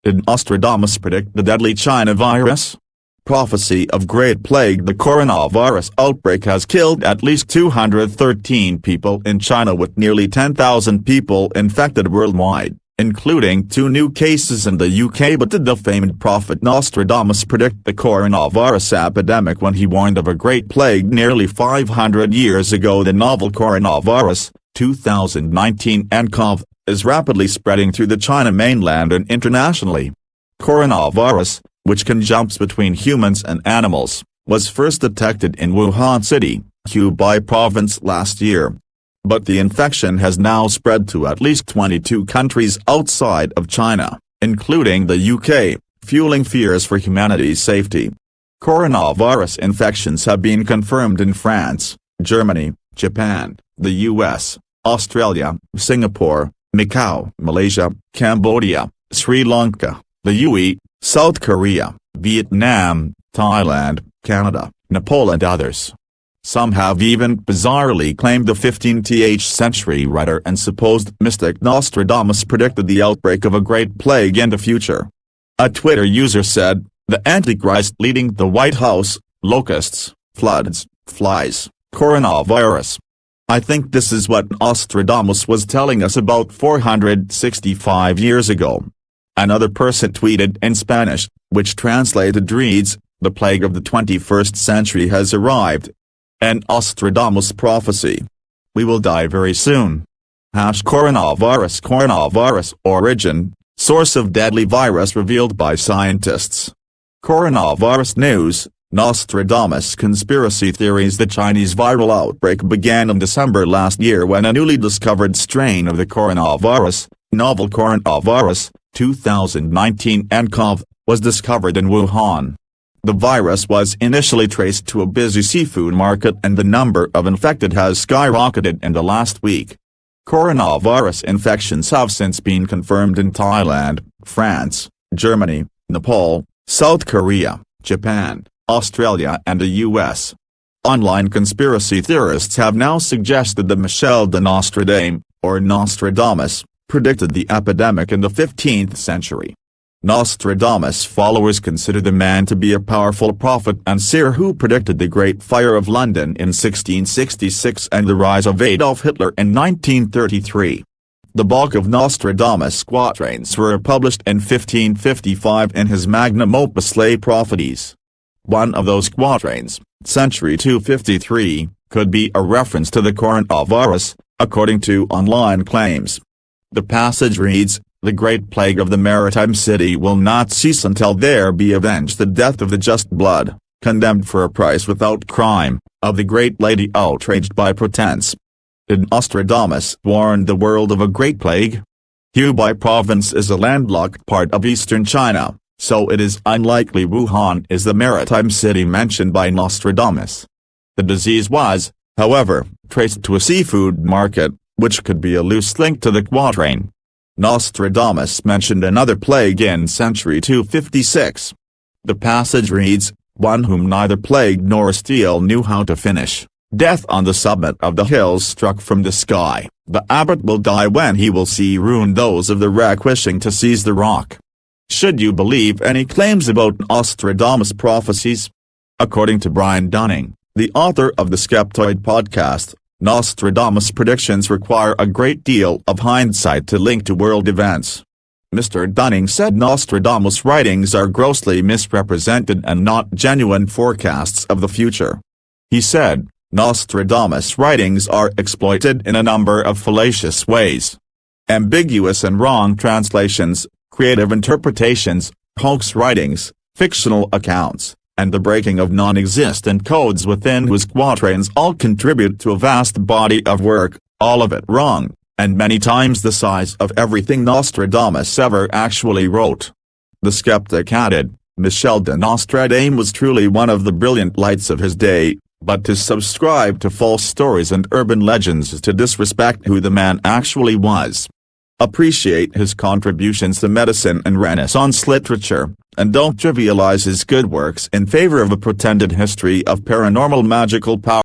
Did Nostradamus predict the deadly China virus? Prophecy of Great Plague. The coronavirus outbreak has killed at least 213 people in China, with nearly 10,000 people infected worldwide, including 2 new cases in the UK. But did the famed prophet Nostradamus predict the coronavirus epidemic when he warned of a Great Plague nearly 500 years ago? The novel coronavirus, 2019 nCoV, is rapidly spreading through the China mainland and internationally. Coronavirus, which can jump between humans and animals, was first detected in Wuhan City, Hubei province last year. But the infection has now spread to at least 22 countries outside of China, including the UK, fueling fears for humanity's safety. Coronavirus infections have been confirmed in France, Germany, Japan, the US, Australia, Singapore, Macau, Malaysia, Cambodia, Sri Lanka, the UAE, South Korea, Vietnam, Thailand, Canada, Nepal and others. Some have even bizarrely claimed the 15th century writer and supposed mystic Nostradamus predicted the outbreak of a great plague in the future. A Twitter user said, "The Antichrist leading the White House, locusts, floods, flies, coronavirus." I think this is what Nostradamus was telling us about 465 years ago. Another person tweeted in Spanish, which translated reads, "The plague of the 21st century has arrived. An Nostradamus prophecy. We will die very soon." Coronavirus origin, source of deadly virus revealed by scientists. Coronavirus news, Nostradamus conspiracy theories. The Chinese viral outbreak began in December last year when a newly discovered strain of the coronavirus, novel coronavirus, 2019 nCoV, was discovered in Wuhan. The virus was initially traced to a busy seafood market, and the number of infected has skyrocketed in the last week. Coronavirus infections have since been confirmed in Thailand, France, Germany, Nepal, South Korea, Japan, Australia and the US. Online conspiracy theorists have now suggested that Michel de Nostradame, or Nostradamus, predicted the epidemic in the 15th century. Nostradamus' followers consider the man to be a powerful prophet and seer who predicted the Great Fire of London in 1666 and the rise of Adolf Hitler in 1933. The bulk of Nostradamus' quatrains were published in 1555 in his magnum opus Les Prophéties. One of those quatrains, Century 253, could be a reference to the coronavirus, according to online claims. The passage reads, "The great plague of the maritime city will not cease until there be avenged the death of the just blood, condemned for a price without crime, of the great lady outraged by pretense." Did Nostradamus warn the world of a great plague? Hubei province is a landlocked part of eastern China, so it is unlikely Wuhan is the maritime city mentioned by Nostradamus. The disease was, however, traced to a seafood market, which could be a loose link to the quatrain. Nostradamus mentioned another plague in Century 256. The passage reads, "One whom neither plague nor steel knew how to finish, death on the summit of the hills struck from the sky, the abbot will die when he will see ruin those of the wreck wishing to seize the rock." Should you believe any claims about Nostradamus prophecies? According to Brian Dunning, the author of the Skeptoid podcast, Nostradamus predictions require a great deal of hindsight to link to world events. Mr. Dunning said Nostradamus' writings are grossly misrepresented and not genuine forecasts of the future. He said, Nostradamus' writings are exploited in a number of fallacious ways. Ambiguous and wrong translations, creative interpretations, hoax writings, fictional accounts, and the breaking of non-existent codes within whose quatrains all contribute to a vast body of work, all of it wrong, and many times the size of everything Nostradamus ever actually wrote. The skeptic added, Michel de Nostradame was truly one of the brilliant lights of his day, but to subscribe to false stories and urban legends is to disrespect who the man actually was. Appreciate his contributions to medicine and Renaissance literature, and don't trivialize his good works in favor of a pretended history of paranormal magical power.